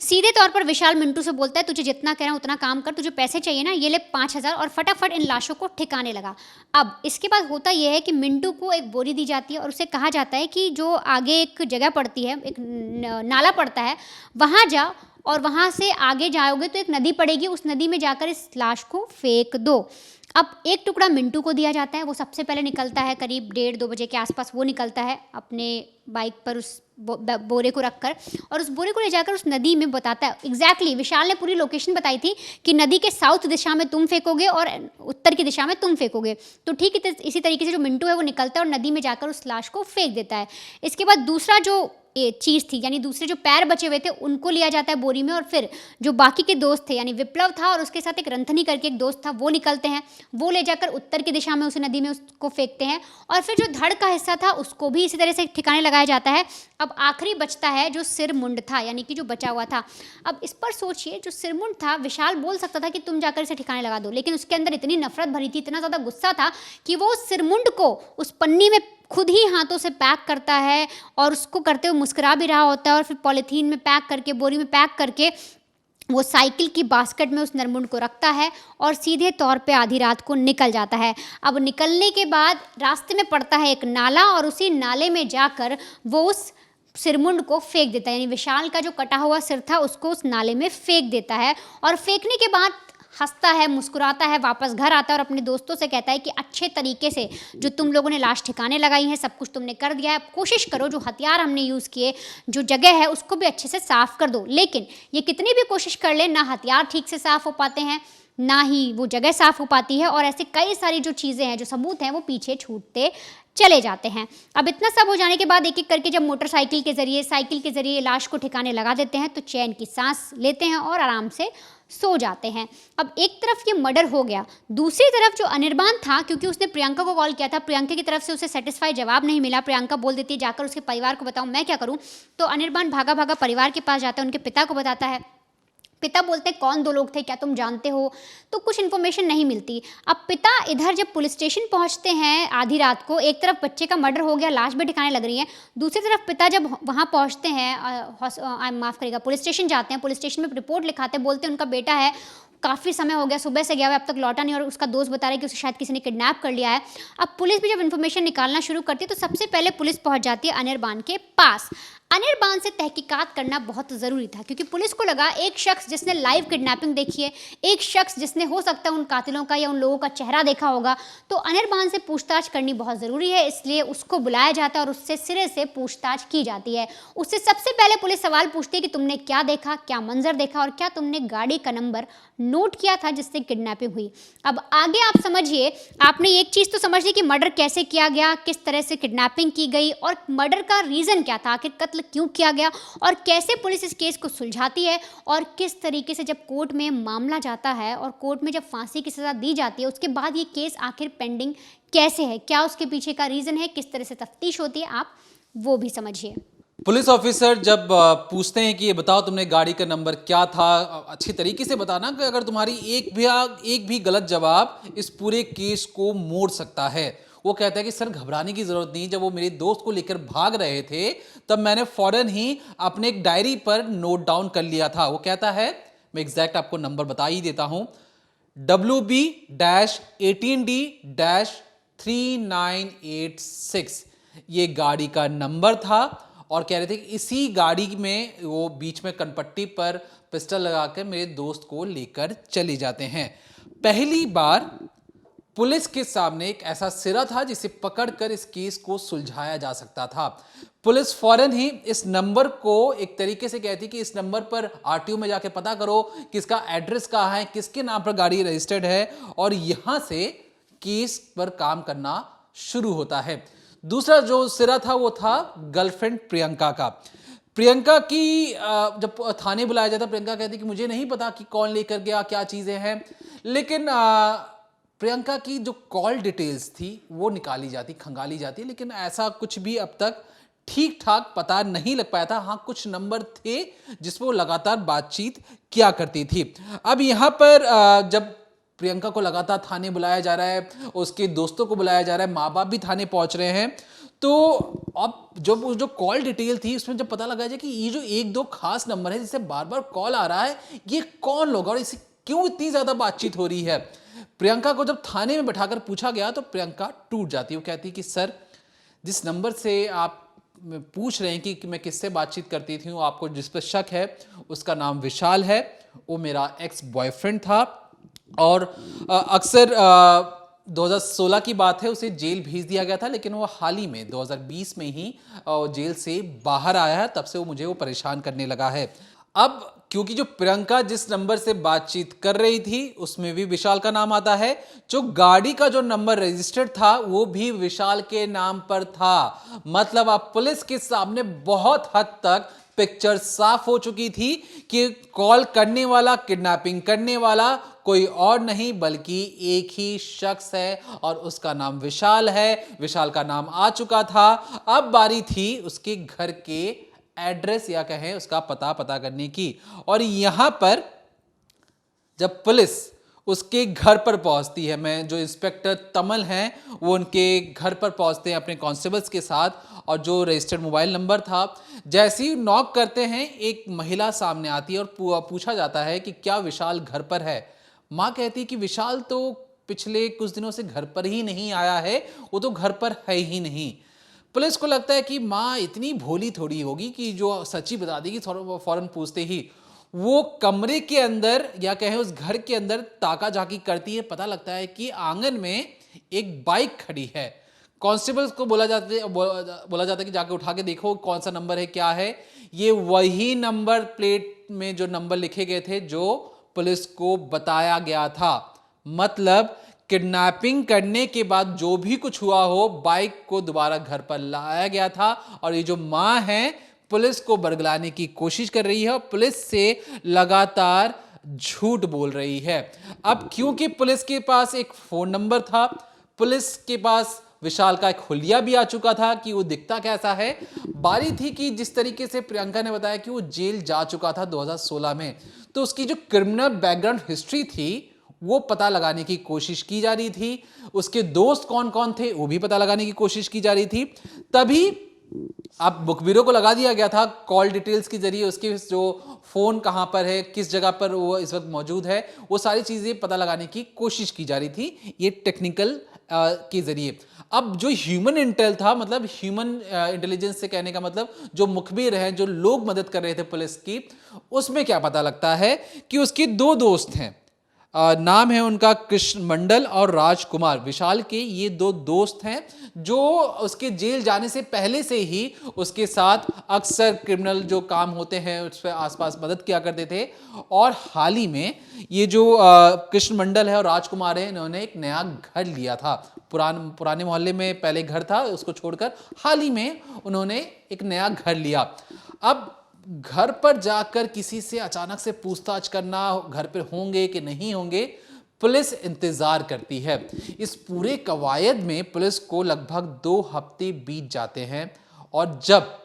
सीधे तौर पर विशाल मिंटू से बोलता है, तुझे जितना कह रहा हूँ उतना काम कर, तुझे पैसे चाहिए ना, ये ले 5000 और फटाफट इन लाशों को ठिकाने लगा। अब इसके बाद होता यह है कि मिंटू को एक बोरी दी जाती है और उसे कहा जाता है कि जो आगे एक जगह पड़ती है, एक नाला पड़ता है, वहाँ जा और वहाँ से आगे जाओगे तो एक नदी पड़ेगी, उस नदी में जाकर इस लाश को फेंक दो। अब एक टुकड़ा मिंटू को दिया जाता है, वो सबसे पहले निकलता है, करीब 1:30-2 बजे के आसपास वो निकलता है अपने बाइक पर उस बोरे को रखकर, और उस बोरे को ले जाकर उस नदी में बताता है। एग्जैक्टली विशाल ने पूरी लोकेशन बताई थी कि नदी के साउथ दिशा में तुम फेंकोगे और उत्तर की दिशा में तुम फेंकोगे, तो ठीक इसी तरीके से जो मिंटू है वो निकलता है और नदी में जाकर उस लाश को फेंक देता है। इसके बाद दूसरा जो चीज़ थी, यानी दूसरे जो पैर बचे हुए थे उनको लिया जाता है बोरी में, और फिर जो बाकी के दोस्त थे, यानी विप्लव था और उसके साथ एक रंथनी करके एक दोस्त था, वो निकलते हैं, वो ले जाकर उत्तर की दिशा में उस नदी में उसको फेंकते हैं, और फिर जो धड़ का हिस्सा था उसको भी इसी तरह से ठिकाने लगाया जाता है। अब आखिरी बचता है जो सिरमुंड था, यानी कि जो बचा हुआ था। अब इस पर सोचिए, जो सिरमुंड था, विशाल बोल सकता था कि तुम जाकर इसे ठिकाने लगा दो, लेकिन उसके अंदर इतनी नफरत भरी थी, इतना ज़्यादा गुस्सा था कि वो सिरमुंड को उस पन्नी में खुद ही हाथों से पैक करता है, और उसको करते हुए मुस्कुरा भी रहा होता है, और फिर पॉलीथीन में पैक करके, बोरी में पैक करके वो साइकिल की बास्केट में उस नरमुंड को रखता है और सीधे तौर पे आधी रात को निकल जाता है। अब निकलने के बाद रास्ते में पड़ता है एक नाला, और उसी नाले में जाकर वो उस सिरमुंड को फेंक देता है, यानी विशाल का जो कटा हुआ सिर था उसको उस नाले में फेंक देता है, और फेंकने के बाद हंसता है, मुस्कुराता है, वापस घर आता है और अपने दोस्तों से कहता है कि अच्छे तरीके से जो तुम लोगों ने लाश ठिकाने लगाई है, सब कुछ तुमने कर दिया है, अब कोशिश करो जो हथियार हमने यूज़ किए, जो जगह है उसको भी अच्छे से साफ़ कर दो। लेकिन ये कितनी भी कोशिश कर ले, ना हथियार ठीक से साफ़ हो पाते हैं, ना ही वो जगह साफ़ हो पाती है, और ऐसे कई सारी जो चीज़ें हैं, जो सबूत हैं, वो पीछे छूटते चले जाते हैं। अब इतना सब हो जाने के बाद एक एक करके जब मोटरसाइकिल के ज़रिए, साइकिल के ज़रिए लाश को ठिकाने लगा देते हैं, तो चैन की सांस लेते हैं और आराम से सो जाते हैं। अब एक तरफ ये मर्डर हो गया, दूसरी तरफ जो अनिर्बान था, क्योंकि उसने प्रियंका को कॉल किया था, प्रियंका की तरफ से उसे सेटिस्फाई जवाब नहीं मिला। प्रियंका बोल देती है जाकर उसके परिवार को बताऊं, मैं क्या करूं, तो अनिर्बान भागा भागा परिवार के पास जाता है, उनके पिता को बताता है। पिता बोलते हैं कौन 2 लोग थे, क्या तुम जानते हो, तो कुछ इन्फॉर्मेशन नहीं मिलती। अब पिता इधर जब पुलिस स्टेशन पहुंचते हैं आधी रात को, एक तरफ बच्चे का मर्डर हो गया, लाश भी ठिकाने लग रही है, दूसरी तरफ पिता जब वहां पहुंचते हैं, माफ़ करेगा, पुलिस स्टेशन जाते हैं, पुलिस स्टेशन में रिपोर्ट लिखाते हैं, बोलते हैं उनका बेटा है, काफ़ी समय हो गया, सुबह से गया हुआ अब तक लौटा नहीं, और उसका दोस्त बता रहा है कि उसे शायद किसी ने किडनैप कर लिया है। अब पुलिस भी जब इन्फॉर्मेशन निकालना शुरू करती है तो सबसे पहले पुलिस पहुंच जाती है अनिर्बान के पास। अनिर्बान से तहकीकात करना बहुत ज़रूरी था, क्योंकि पुलिस को लगा एक शख्स जिसने लाइव किडनैपिंग देखी है, एक शख्स जिसने हो सकता है उन कातिलों का या उन लोगों का चेहरा देखा होगा, तो अनिर्बान से पूछताछ करनी बहुत ज़रूरी है, इसलिए उसको बुलाया जाता है और उससे सिरे से पूछताछ की जाती है। उससे सबसे पहले पुलिस सवाल पूछती है कि तुमने क्या देखा, क्या मंजर देखा, और क्या तुमने गाड़ी का नंबर नोट किया था जिससे किडनैपिंग हुई। अब आगे आप समझिए, आपने एक चीज़ तो समझ ली कि मर्डर कैसे किया गया, किस तरह से किडनैपिंग की गई, और मर्डर का रीज़न क्या था, आखिर कत्ल क्यों किया गया, और कैसे पुलिस इस केस को सुलझाती है, और किस तरीके से जब कोर्ट में मामला जाता है और कोर्ट में जब फांसी की सज़ा दी जाती है, उसके बाद ये केस आखिर पेंडिंग कैसे है, क्या उसके पीछे का रीज़न है, किस तरह से तफ्तीश होती है, आप वो भी समझिए। पुलिस ऑफिसर जब पूछते हैं कि ये बताओ तुमने गाड़ी का नंबर क्या था, अच्छी तरीके से बताना कि अगर तुम्हारी एक भी गलत जवाब इस पूरे केस को मोड़ सकता है। वो कहता है कि सर घबराने की जरूरत नहीं, जब वो मेरे दोस्त को लेकर भाग रहे थे तब मैंने फौरन ही अपने एक डायरी पर नोट डाउन कर लिया था। वो कहता है, मैं एग्जैक्ट आपको नंबर बता ही देता हूं, WB-18D-3986 ये गाड़ी का नंबर था। और कह रहे थे कि इसी गाड़ी में वो बीच में कनपट्टी पर पिस्टल लगाकर मेरे दोस्त को लेकर चले जाते हैं। पहली बार पुलिस के सामने एक ऐसा सिरा था जिसे पकड़कर इस केस को सुलझाया जा सकता था। पुलिस फौरन ही इस नंबर को एक तरीके से कहती कि इस नंबर पर आरटीओ में जाके पता करो किसका एड्रेस कहाँ है, किसके नाम पर गाड़ी रजिस्टर्ड है, और यहां से केस पर काम करना शुरू होता है। दूसरा जो सिरा था वो था गर्लफ्रेंड प्रियंका का। प्रियंका की जब थाने बुलाया जाता, प्रियंका कहती कि मुझे नहीं पता कि कौन लेकर गया, क्या चीजें हैं, लेकिन प्रियंका की जो कॉल डिटेल्स थी वो निकाली जाती, खंगाली जाती, लेकिन ऐसा कुछ भी अब तक ठीक ठाक पता नहीं लग पाया था। हाँ, कुछ नंबर थे जिसमें वो लगातार बातचीत किया करती थी। अब यहाँ पर जब प्रियंका को लगातार थाने बुलाया जा रहा है, उसके दोस्तों को बुलाया जा रहा है, माँ बाप भी थाने पहुंच रहे हैं, तो अब जब जो कॉल डिटेल थी उसमें जब पता लगा जाए कि ये जो एक दो खास नंबर है जिससे बार बार कॉल आ रहा है, ये कौन लोग और इससे क्यों इतनी ज्यादा बातचीत हो रही है। प्रियंका को जब थाने में बैठाकर पूछा गया तो प्रियंका टूट जाती है। वो कहती कि सर, जिस नंबर से आप पूछ रहे हैं कि मैं किससे बातचीत करती थी, आपको जिस पर शक है उसका नाम विशाल है, वो मेरा एक्स बॉयफ्रेंड था, और अक्सर 2016 की बात है, उसे जेल भेज दिया गया था, लेकिन वो हाल ही में 2020 में ही जेल से बाहर आया है, तब से वो मुझे परेशान करने लगा है। अब क्योंकि जो प्रियंका जिस नंबर से बातचीत कर रही थी उसमें भी विशाल का नाम आता है, जो गाड़ी का जो नंबर रजिस्टर्ड था वो भी विशाल के नाम पर था। मतलब अब पुलिस के सामने बहुत हद तक पिक्चर साफ हो चुकी थी कि कॉल करने वाला, किडनैपिंग करने वाला कोई और नहीं बल्कि एक ही शख्स है और उसका नाम विशाल है। विशाल का नाम आ चुका था, अब बारी थी उसके घर के एड्रेस या कहें उसका पता करने की। और यहां पर जब पुलिस उसके घर पर पहुंचती है, मैं जो इंस्पेक्टर तमल हैं वो उनके घर पर पहुंचते हैं अपने कांस्टेबल्स के साथ, और जो रजिस्टर्ड मोबाइल नंबर था, जैसे ही नॉक करते हैं एक महिला सामने आती है और पूछा जाता है कि क्या विशाल घर पर है। माँ कहती कि विशाल तो पिछले कुछ दिनों से घर पर ही नहीं आया है, वो तो घर पर है ही नहीं। पुलिस को लगता है कि माँ इतनी भोली थोड़ी होगी कि जो सच्ची बता देगी। फौरन पूछते ही वो कमरे के अंदर या कहें उस घर के अंदर ताका झाकी करती है, पता लगता है कि आंगन में एक बाइक खड़ी है। कांस्टेबल्स को बोला जाता है कि जाके उठा के देखो कौन सा नंबर है, क्या है। ये वही नंबर प्लेट में जो नंबर लिखे गए थे जो पुलिस को बताया गया था। मतलब किडनैपिंग करने के बाद जो भी कुछ हुआ हो, बाइक को दोबारा घर पर लाया गया था। और ये जो माँ है पुलिस को बरगलाने की कोशिश कर रही है और पुलिस से लगातार झूठ बोल रही है। अब क्योंकि पुलिस के पास एक फोन नंबर था, पुलिस के पास विशाल का एक हुलिया भी आ चुका था कि वो दिखता कैसा है, बारी थी कि जिस तरीके से प्रियंका ने बताया कि वो जेल जा चुका था 2016 में, तो उसकी जो क्रिमिनल बैकग्राउंड हिस्ट्री थी वो पता लगाने की कोशिश की जा रही थी। उसके दोस्त कौन कौन थे वो भी पता लगाने की कोशिश की जा रही थी। तभी अब मुखबिरों को लगा दिया गया था कॉल डिटेल्स के जरिए, उसके जो फोन कहां पर है, किस जगह पर वो इस वक्त मौजूद है, वो सारी चीजें पता लगाने की कोशिश की जा रही थी ये टेक्निकल के जरिए। अब जो ह्यूमन इंटेल था, मतलब ह्यूमन इंटेलिजेंस से कहने का मतलब जो मुखबिर हैं, जो लोग मदद कर रहे थे पुलिस की, उसमें क्या पता लगता है कि उसके दो दोस्त हैं, नाम है उनका कृष्ण मंडल और राजकुमार। विशाल के ये दो दोस्त हैं जो उसके जेल जाने से पहले से ही उसके साथ अक्सर क्रिमिनल जो काम होते हैं उस पर आसपास मदद किया करते थे। और हाल ही में ये जो कृष्ण मंडल है और राजकुमार है, इन्होंने एक नया घर लिया था। पुराने मोहल्ले में पहले घर था, उसको छोड़कर हाल ही में उन्होंने एक नया घर लिया। अब घर पर जाकर किसी से अचानक से पूछताछ करना, घर पर होंगे कि नहीं होंगे, पुलिस इंतजार करती है। इस पूरे कवायद में पुलिस को लगभग 2 हफ्ते बीत जाते हैं और जब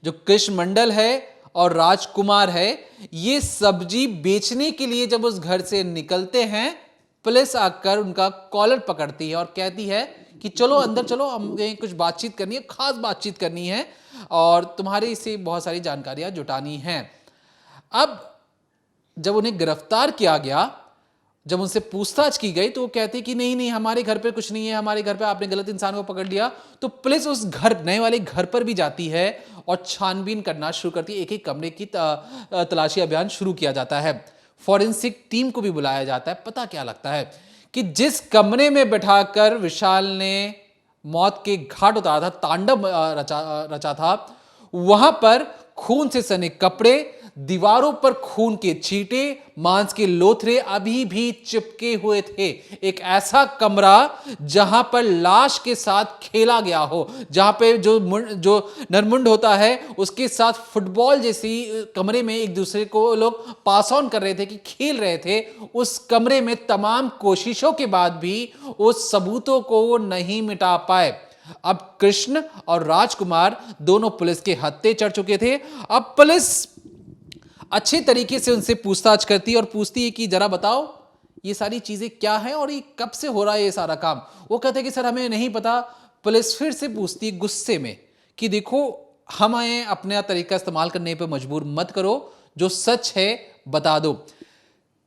जो कृष्ण मंडल है और राजकुमार है, ये सब्जी बेचने के लिए जब उस घर से निकलते हैं, पुलिस आकर उनका कॉलर पकड़ती है और कहती है कि चलो अंदर चलो, हमें कुछ बातचीत करनी है, खास बातचीत करनी है और तुम्हारे से बहुत सारी जानकारियां जुटानी हैं। अब जब उन्हें गिरफ्तार किया गया, जब उनसे पूछताछ की गई तो वो कहते कि नहीं नहीं, हमारे घर पे कुछ नहीं है, हमारे घर पे आपने गलत इंसान को पकड़ लिया। तो पुलिस उस घर, नए वाले घर पर भी जाती है और छानबीन करना शुरू करती है। एक एक कमरे की तलाशी अभियान शुरू किया जाता है। फॉरेंसिक टीम को भी बुलाया जाता है। पता क्या लगता है कि जिस कमरे में बैठाकर विशाल ने मौत के घाट उतारा था, तांडव रचा था, वहां पर खून से सने कपड़े, दीवारों पर खून के छींटे, मांस के लोथरे अभी भी चिपके हुए थे। एक ऐसा कमरा जहां पर लाश के साथ खेला गया हो, जहां पे जो नरमुंड होता है उसके साथ फुटबॉल जैसी कमरे में एक दूसरे को लोग पास ऑन कर रहे थे, कि खेल रहे थे। उस कमरे में तमाम कोशिशों के बाद भी उस सबूतों को वो नहीं मिटा पाए। अब कृष्ण और राजकुमार दोनों पुलिस के हत्थे चढ़ चुके थे। अब पुलिस अच्छे तरीके से उनसे पूछताछ करती है और पूछती है कि जरा बताओ ये सारी चीजें क्या हैं और ये कब से हो रहा है ये सारा काम। वो कहते हैं कि सर हमें नहीं पता। पुलिस फिर से पूछती है गुस्से में कि देखो, हमें अपना तरीका इस्तेमाल करने पर मजबूर मत करो, जो सच है बता दो।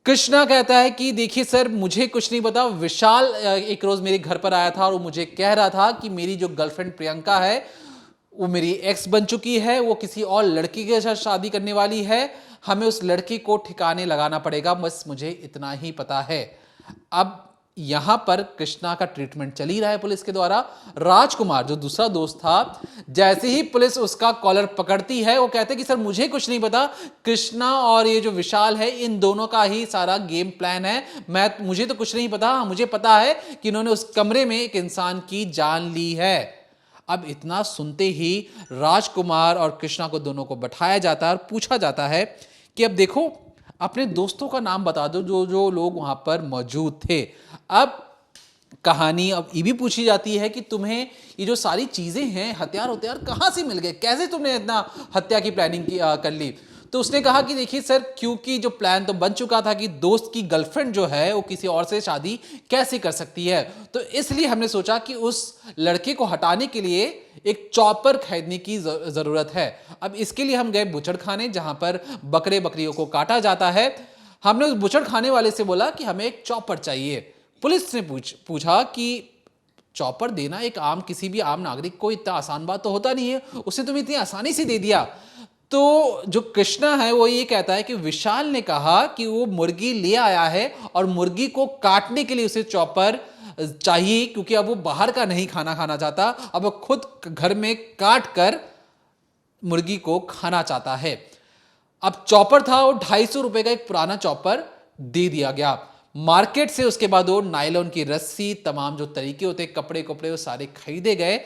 कृष्णा कहता है कि देखिए सर, मुझे कुछ नहीं पता। विशाल एक रोज मेरे घर पर आया था और वो मुझे कह रहा था कि मेरी जो गर्लफ्रेंड प्रियंका है वो मेरी एक्स बन चुकी है, वो किसी और लड़की के साथ शादी करने वाली है, हमें उस लड़की को ठिकाने लगाना पड़ेगा, बस मुझे इतना ही पता है। अब यहां पर कृष्णा का ट्रीटमेंट चल ही रहा है पुलिस के द्वारा। राजकुमार जो दूसरा दोस्त था, जैसे ही पुलिस उसका कॉलर पकड़ती है, वो कहते हैं कि सर मुझे कुछ नहीं पता, कृष्णा और ये जो विशाल है इन दोनों का ही सारा गेम प्लान है, मुझे तो कुछ नहीं पता। मुझे पता है कि इन्होंने उस कमरे में एक इंसान की जान ली है। अब इतना सुनते ही राजकुमार और कृष्णा को दोनों को बैठाया जाता है और पूछा जाता है कि अब देखो, अपने दोस्तों का नाम बता दो जो जो लोग वहां पर मौजूद थे। अब कहानी अब ये भी पूछी जाती है कि तुम्हें ये जो सारी चीजें हैं, हथियार कहां से मिल गए, कैसे तुमने इतना हत्या की प्लानिंग कर ली। तो उसने कहा कि देखिए सर, क्योंकि जो प्लान तो बन चुका था कि दोस्त की गर्लफ्रेंड जो है वो किसी और से शादी कैसे कर सकती है, तो इसलिए हमने सोचा कि उस लड़के को हटाने के लिए एक चॉपर खरीदने की जरूरत है। अब इसके लिए हम गए बुचड़खाने, जहां पर बकरियों को काटा जाता है। हमने उस बुचड़खाने वाले से बोला कि हमें एक चॉपर चाहिए। पुलिस ने पूछा कि चॉपर देना एक किसी भी आम नागरिक को इतना आसान बात तो होता नहीं है, उसने तुम्हें इतनी आसानी से दे दिया। तो जो कृष्णा है वो ये कहता है कि विशाल ने कहा कि वो मुर्गी ले आया है और मुर्गी को काटने के लिए उसे चॉपर चाहिए, क्योंकि अब वो बाहर का नहीं खाना चाहता, अब वो खुद घर में काट कर मुर्गी को खाना चाहता है। अब चॉपर था वो 250 रुपए का एक पुराना चॉपर दे दिया गया मार्केट से। उसके बाद वो नायलॉन की रस्सी, तमाम जो तरीके होते कपड़े वो सारे खरीदे गए,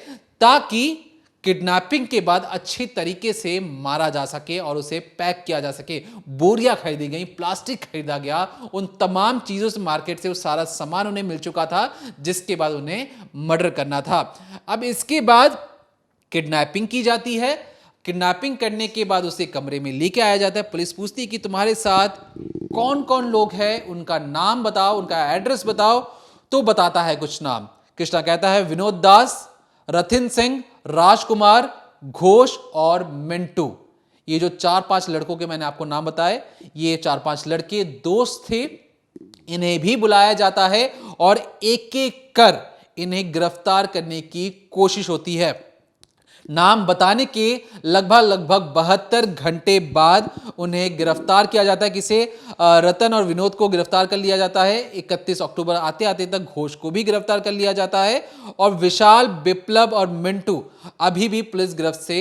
ताकि किडनैपिंग के बाद अच्छी तरीके से मारा जा सके और उसे पैक किया जा सके। बोरियां खरीदी गई, प्लास्टिक खरीदा गया, उन तमाम चीजों से मार्केट से वो सारा सामान उन्हें मिल चुका था, जिसके बाद उन्हें मर्डर करना था। अब इसके बाद किडनैपिंग की जाती है। किडनैपिंग करने के बाद उसे कमरे में लेके आया जाता है। पुलिस पूछती है कि तुम्हारे साथ कौन कौन लोग हैं, उनका नाम बताओ, उनका एड्रेस बताओ। तो बताता है कुछ नाम। कृष्णा कहता है विनोद दास, रथिन सिंह, राजकुमार, घोष और मिंटू। ये जो 4-5 लड़कों के मैंने आपको नाम बताए, ये 4-5 लड़के दोस्त थे। इन्हें भी बुलाया जाता है और एक एक कर इन्हें गिरफ्तार करने की कोशिश होती है। नाम बताने के लगभग 72 घंटे बाद उन्हें गिरफ्तार किया जाता है। किसे? रतन और विनोद को गिरफ्तार कर लिया जाता है। 31 अक्टूबर आते आते तक घोष को भी गिरफ्तार कर लिया जाता है और विशाल, विप्लव और मिंटू अभी भी पुलिस गिरफ्त से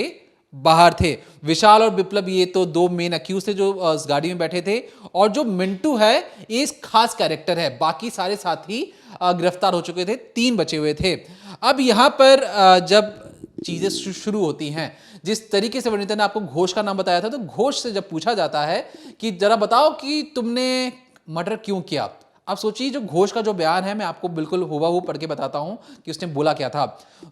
बाहर थे। विशाल और विप्लव ये तो 2 मेन अक्यूज थे जो उस गाड़ी में बैठे थे, और जो मिंटू है ये खास कैरेक्टर है। बाकी सारे साथी गिरफ्तार हो चुके थे, 3 बचे हुए थे। अब यहां पर जब चीजें शुरू होती हैं, जिस तरीके से वनिता ने आपको घोष का नाम बताया था, तो घोष से जब पूछा जाता है कि जरा बताओ कि तुमने मर्डर क्यों किया। अब सोचिए, जो घोष का जो बयान है मैं आपको बिल्कुल हुबहू पढ़ के बताता हूं कि उसने बोला क्या था।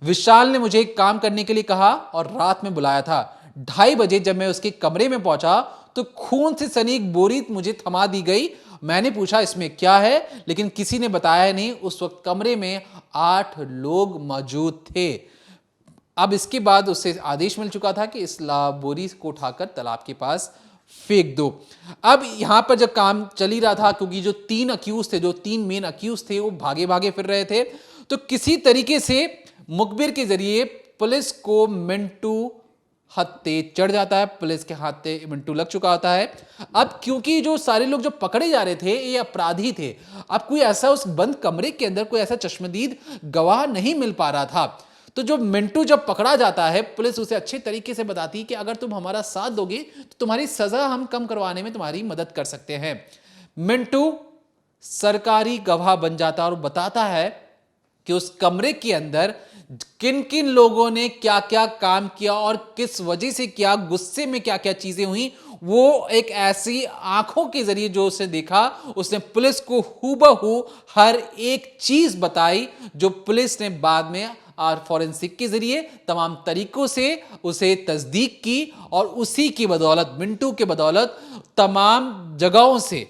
विशाल ने मुझे एक काम करने के लिए कहा और रात में बुलाया था। 2:30 बजे जब मैं उसके कमरे में पहुंचा तो खून से सनी एक बोरी मुझे थमा दी गई। मैंने पूछा इसमें क्या है, लेकिन किसी ने बताया नहीं। उस वक्त कमरे में 8 लोग मौजूद थे। अब इसके बाद उससे आदेश मिल चुका था कि इस बोरी को उठाकर तालाब के पास फेंक दो। अब यहां पर जब काम चल ही रहा था, क्योंकि जो 3 अक्यूज थे, जो 3 मेन अक्यूज थे, वो भागे भागे फिर रहे थे, तो किसी तरीके से मुखबिर के जरिए पुलिस को मिंटू हत्थे चढ़ जाता है। पुलिस के हाथ से मिंटू लग चुका होता है। अब क्योंकि जो सारे लोग जो पकड़े जा रहे थे ये अपराधी थे, अब कोई ऐसा उस बंद कमरे के अंदर कोई ऐसा चश्मदीद गवाह नहीं मिल पा रहा था। तो जो मिंटू जब पकड़ा जाता है, पुलिस उसे अच्छे तरीके से बताती है कि अगर तुम हमारा साथ दोगे तो तुम्हारी सजा हम कम करवाने में तुम्हारी मदद कर सकते हैं। मिंटू सरकारी गवाह बन जाता है और बताता है कि उस कमरे के अंदर किन किन लोगों ने क्या क्या काम किया और किस वजह से क्या, गुस्से में क्या क्या चीजें हुई। वो एक ऐसी आंखों के जरिए जो उसने देखा, उसने पुलिस को हूबहू हर एक चीज बताई, जो पुलिस ने बाद में फॉरेंसिक के जरिए तमाम तरीकों से उसे तस्दीक की। और उसी की बदौलत, मिंटू के बदौलत, तमाम जगहों से,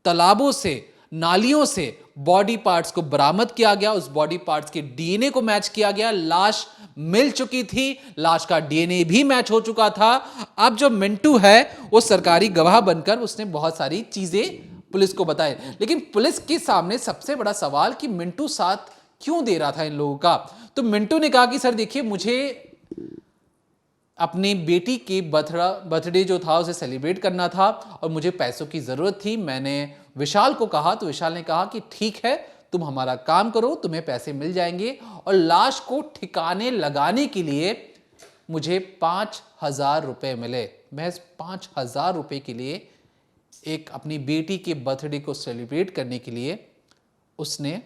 तालाबों से, नालियों से बॉडी पार्ट्स को बरामद किया गया। उस बॉडी पार्ट्स के डीएनए को मैच किया गया। लाश मिल चुकी थी, लाश का डीएनए भी मैच हो चुका था। अब जो मिंटू है वो सरकारी गवाह बनकर उसने बहुत सारी चीजें पुलिस को बताई। लेकिन पुलिस के सामने सबसे बड़ा सवाल कि मिंटू साथ क्यों दे रहा था इन लोगों का। तो मिंटू ने कहा कि सर देखिए, मुझे अपनी बेटी की बर्थडे जो था उसे सेलिब्रेट करना था और मुझे पैसों की ज़रूरत थी। मैंने विशाल को कहा तो विशाल ने कहा कि ठीक है, तुम हमारा काम करो, तुम्हें पैसे मिल जाएंगे। और लाश को ठिकाने लगाने के लिए मुझे 5,000 रुपये मिले। महज 5,000 रुपये के लिए एक अपनी बेटी के बर्थडे को सेलिब्रेट करने के लिए उसने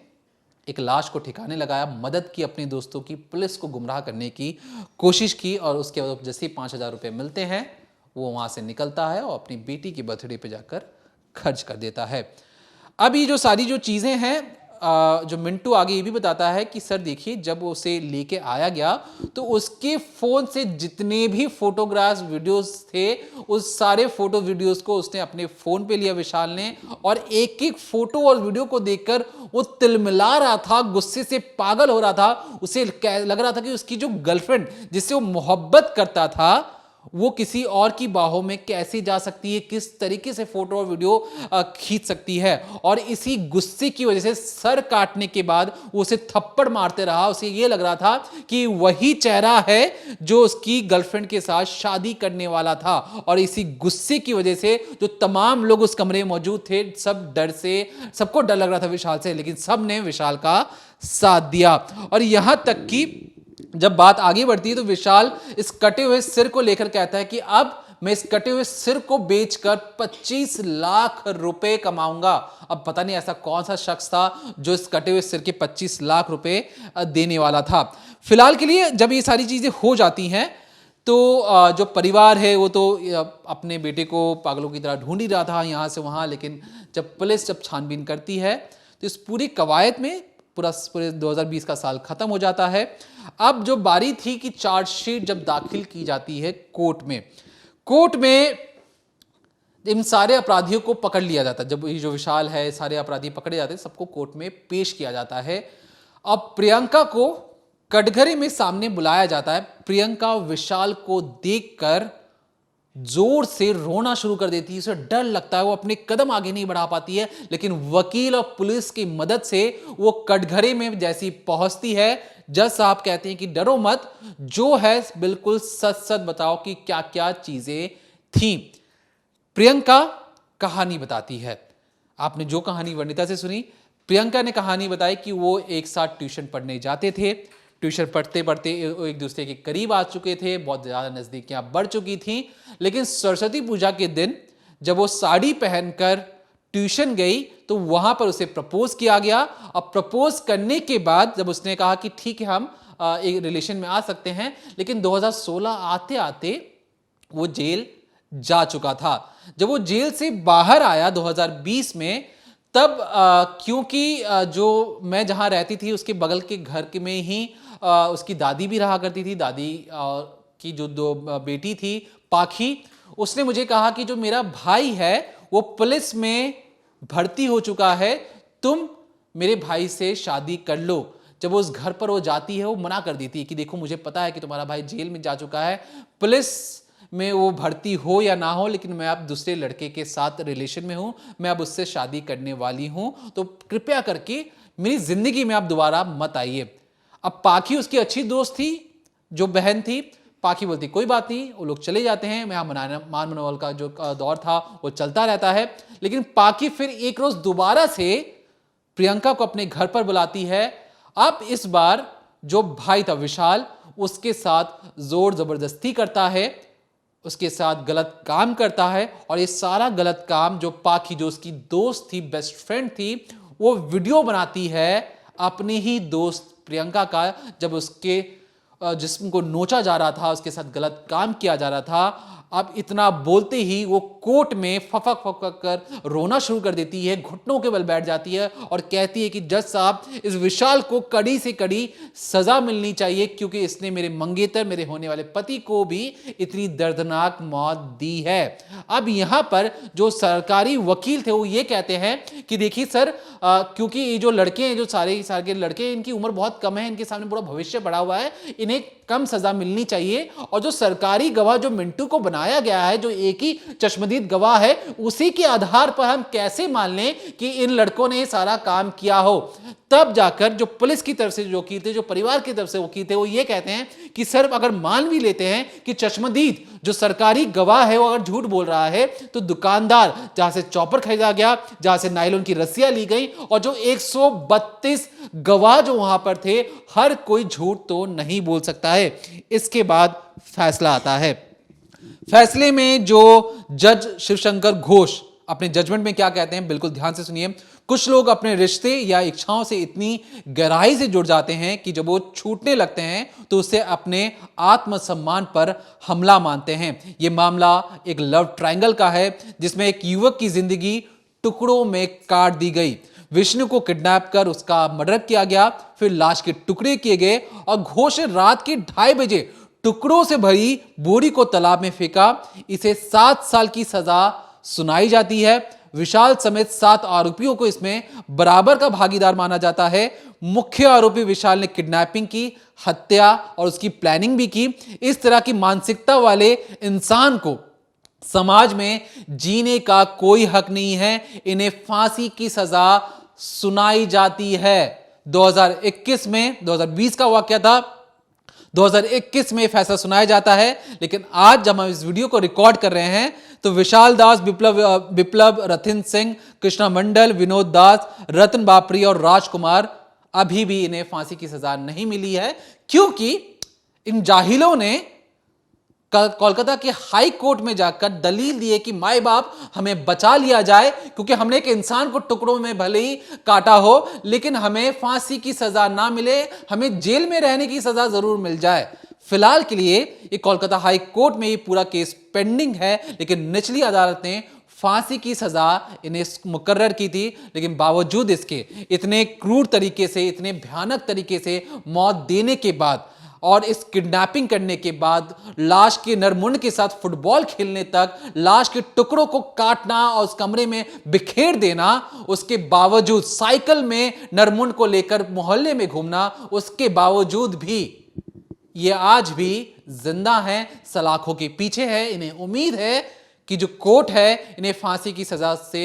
एक लाश को ठिकाने लगाया, मदद की अपने दोस्तों की, पुलिस को गुमराह करने की कोशिश की। और उसके बाद जैसे ही 5,000 रुपये मिलते हैं वो वहाँ से निकलता है और अपनी बेटी की बर्थडे पे जाकर खर्च कर देता है। अब ये जो सारी जो चीज़ें हैं, जो मिंटू आगे ये भी बताता है कि सर देखिए, जब उसे लेके आया गया तो उसके फ़ोन से जितने भी फोटोग्राफ्स, वीडियोस थे, उस सारे फोटो वीडियोस को उसने अपने फ़ोन पे लिया विशाल ने। और एक एक फोटो और वीडियो को देखकर वो तिलमिला रहा था, गुस्से से पागल हो रहा था। उसे लग रहा था कि उसकी जो गर्लफ्रेंड जिससे वो मोहब्बत करता था वो किसी और की बाहों में कैसे जा सकती है, किस तरीके से फोटो और वीडियो खींच सकती है। और इसी गुस्से की वजह से सर काटने के बाद वो उसे थप्पड़ मारते रहा। उसे ये लग रहा था कि वही चेहरा है जो उसकी गर्लफ्रेंड के साथ शादी करने वाला था। और इसी गुस्से की वजह से जो तमाम लोग उस कमरे में मौजूद थे, सब डर से, सबको डर लग रहा था विशाल से, लेकिन सब ने विशाल का साथ दिया। और यहां तक कि जब बात आगे बढ़ती है तो विशाल इस कटे हुए सिर को लेकर कहता है कि अब मैं इस कटे हुए सिर को बेचकर 25 लाख रुपए कमाऊंगा। अब पता नहीं ऐसा कौन सा शख्स था जो इस कटे हुए सिर के 25 लाख रुपए देने वाला था। फिलहाल के लिए जब ये सारी चीजें हो जाती हैं तो जो परिवार है वो तो अपने बेटे को पागलों की तरह ढूंढ ही रहा था यहाँ से वहाँ। लेकिन जब पुलिस छानबीन करती है तो इस पूरी कवायद में पूरे 2020 का साल खत्म हो जाता है। अब जो बारी थी कि चार्जशीट जब दाखिल की जाती है कोर्ट में इन सारे अपराधियों को पकड़ लिया जाता है। जब ये जो विशाल है, सारे अपराधी पकड़े जाते हैं, सबको कोर्ट में पेश किया जाता है। अब प्रियंका को कटघरे में सामने बुलाया जाता है। प्रियंका विशाल को देखकर जोर से रोना शुरू कर देती है। उसे डर लगता है, वो अपने कदम आगे नहीं बढ़ा पाती है। लेकिन वकील और पुलिस की मदद से वो कटघरे में जैसी पहुंचती है, जज साहब कहते हैं कि डरो मत, जो है बिल्कुल सच सच बताओ कि क्या क्या चीजें थी। प्रियंका कहानी बताती है। आपने जो कहानी वनिता से सुनी, प्रियंका ने कहानी बताई कि वो एक साथ ट्यूशन पढ़ने जाते थे। ट्यूशन पढ़ते पढ़ते एक दूसरे के करीब आ चुके थे, बहुत ज़्यादा नज़दीकियाँ बढ़ चुकी थीं। लेकिन सरस्वती पूजा के दिन जब वो साड़ी पहनकर ट्यूशन गई तो वहाँ पर उसे प्रपोज किया गया। अब प्रपोज करने के बाद जब उसने कहा कि ठीक है, हम एक रिलेशन में आ सकते हैं, लेकिन 2016 आते आते वो जेल जा चुका था। जब वो जेल से बाहर आया 2020 में, तब क्योंकि जो मैं जहाँ रहती थी उसके बगल के घर में ही उसकी दादी भी रहा करती थी। दादी की जो दो बेटी थी पाखी, उसने मुझे कहा कि जो मेरा भाई है वो पुलिस में भर्ती हो चुका है, तुम मेरे भाई से शादी कर लो। जब उस घर पर वो जाती है वो मना कर देती है कि देखो मुझे पता है कि तुम्हारा भाई जेल में जा चुका है, पुलिस में वो भर्ती हो या ना हो, लेकिन मैं अब दूसरे लड़के के साथ रिलेशन में हूं, मैं अब उससे शादी करने वाली हूं, तो कृपया करके मेरी जिंदगी में आप दोबारा मत आइए। अब पाखी उसकी अच्छी दोस्त थी, जो बहन थी, पाखी बोलती कोई बात नहीं, वो लोग चले जाते हैं। यहाँ मान मनोवल का जो दौर था वो चलता रहता है। लेकिन पाखी फिर एक रोज दोबारा से प्रियंका को अपने घर पर बुलाती है। अब इस बार जो भाई था विशाल, उसके साथ जोर जबरदस्ती करता है, उसके साथ गलत काम करता है, और ये सारा गलत काम जो पाखी, जो उसकी दोस्त थी, बेस्ट फ्रेंड थी, वो वीडियो बनाती है अपनी ही दोस्त प्रियंका का, जब उसके जिस्म को नोचा जा रहा था, उसके साथ गलत काम किया जा रहा था। अब इतना बोलते ही वो कोर्ट में फफक फफक कर रोना शुरू कर देती है, घुटनों के बल बैठ जाती है और कहती है कि जज साहब, इस विशाल को कड़ी से कड़ी सजा मिलनी चाहिए, क्योंकि इसने मेरे मंगेतर, मेरे होने वाले पति को भी इतनी दर्दनाक मौत दी है। अब यहां पर जो सरकारी वकील थे वो ये कहते हैं कि देखिए सर, क्योंकि ये जो लड़के हैं, जो सारे लड़के, इनकी उम्र बहुत कम है, इनके सामने पूरा भविष्य पड़ा हुआ है, इन्हें कम सजा मिलनी चाहिए। और जो सरकारी गवाह जो मिंटू को बनाया गया है, जो एक ही चश्मदीद गवाह है, उसी के आधार पर हम कैसे मान लें कि इन लड़कों ने सारा काम किया हो। तब जाकर जो पुलिस की तरफ से जो वकील थे, जो परिवार की तरफ से वकील थे, वो ये कहते हैं कि सर, अगर मान भी लेते हैं कि चश्मदीद जो सरकारी गवाह है वो अगर झूठ बोल रहा है, तो दुकानदार जहां से चॉपर खरीदा गया, जहां से नायलॉन की रस्सियां ली गई, और जो 132 गवाह जो वहां पर थे, हर कोई झूठ तो नहीं बोल सकता है। इसके बाद फैसला आता है। फैसले में जो जज शिवशंकर घोष अपने जजमेंट में क्या कहते हैं, बिल्कुल ध्यान से सुनिए। कुछ लोग अपने रिश्ते या इच्छाओं से इतनी गहराई से जुड़ जाते हैं कि जब वो छूटने लगते हैं तो उसे अपने आत्मसम्मान पर हमला मानते हैं। यह मामला एक लव ट्रायंगल का है, जिसमें एक युवक की जिंदगी टुकड़ों में काट दी गई। विष्णु को किडनैप कर उसका मर्डर किया गया, फिर लाश के टुकड़े किए गए, और घोष ने रात के 2:30 बजे टुकड़ों से भरी बोरी को तालाब में फेंका। इसे 7 साल की सजा सुनाई जाती है। विशाल समेत 7 आरोपियों को इसमें बराबर का भागीदार माना जाता है। मुख्य आरोपी विशाल ने किडनैपिंग की, हत्या और उसकी प्लानिंग भी की। इस तरह की मानसिकता वाले इंसान को समाज में जीने का कोई हक नहीं है। इन्हें फांसी की सजा सुनाई जाती है। 2021 में, 2020 का वाकया था, 2021 में फैसला सुनाया जाता है। लेकिन आज जब हम इस वीडियो को रिकॉर्ड कर रहे हैं तो विशाल दास, विप्लव, रथिन सिंह, कृष्णा मंडल, विनोद दास, रतन बापरी और राजकुमार, अभी भी इन्हें फांसी की सजा नहीं मिली है, क्योंकि इन जाहिलों ने कोलकाता के हाई कोर्ट में जाकर दलील दी है कि माए बाप हमें बचा लिया जाए, क्योंकि हमने एक इंसान को टुकड़ों में भले ही काटा हो, लेकिन हमें फांसी की सजा ना मिले, हमें जेल में रहने की सजा जरूर मिल जाए। फिलहाल के लिए ये कोलकाता हाई कोर्ट में ये पूरा केस पेंडिंग है, लेकिन निचली अदालत ने फांसी की सजा इन्हें मुकर्रर की थी। लेकिन बावजूद इसके इतने क्रूर तरीके से, इतने भयानक तरीके से मौत देने के बाद और इस किडनैपिंग करने के बाद लाश के नरमुंड के साथ फुटबॉल खेलने तक, लाश के टुकड़ों को काटना और उस कमरे में बिखेर देना, उसके बावजूद साइकिल में नरमुंड को लेकर मोहल्ले में घूमना, उसके बावजूद भी ये आज भी जिंदा हैं, सलाखों के पीछे है। इन्हें उम्मीद है कि जो कोर्ट है इन्हें फांसी की सजा से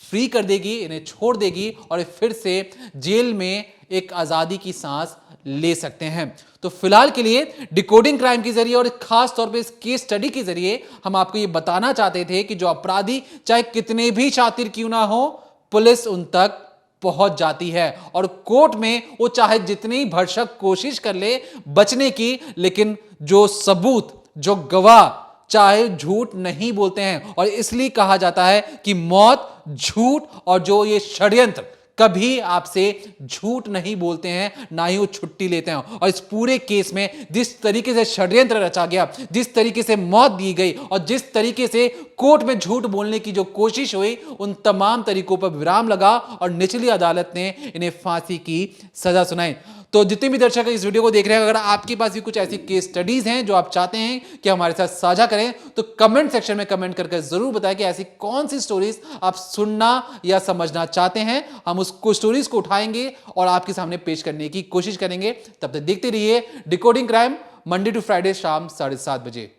फ्री कर देगी, इन्हें छोड़ देगी और फिर से जेल में एक आजादी की सांस ले सकते हैं। तो फिलहाल के लिए डिकोडिंग क्राइम के जरिए और खास तौर पे इस केस स्टडी के जरिए हम आपको ये बताना चाहते थे कि जो अपराधी चाहे कितने भी शातिर क्यों ना हो, पुलिस उन तक पहुंच जाती है और कोर्ट में वो चाहे जितनी भरसक कोशिश कर ले बचने की, लेकिन जो सबूत, जो गवाह चाहे झूठ नहीं बोलते हैं। और इसलिए कहा जाता है कि मौत, झूठ और जो ये षड्यंत्र कभी आपसे झूठ नहीं बोलते हैं, ना ही वो छुट्टी लेते हैं। और इस पूरे केस में जिस तरीके से षड्यंत्र रचा गया, जिस तरीके से मौत दी गई और जिस तरीके से कोर्ट में झूठ बोलने की जो कोशिश हुई, उन तमाम तरीकों पर विराम लगा और निचली अदालत ने इन्हें फांसी की सजा सुनाई। तो जितने भी दर्शक इस वीडियो को देख रहे हैं, अगर आपके पास भी कुछ ऐसी केस स्टडीज हैं जो आप चाहते हैं कि हमारे साथ साझा करें, तो कमेंट सेक्शन में कमेंट करके जरूर बताएं कि ऐसी कौन सी स्टोरीज आप सुनना या समझना चाहते हैं। हम उसको स्टोरीज को उठाएंगे और आपके सामने पेश करने की कोशिश करेंगे। तब तक देखते रहिए decoding crime, Monday to Friday शाम 7:30 बजे।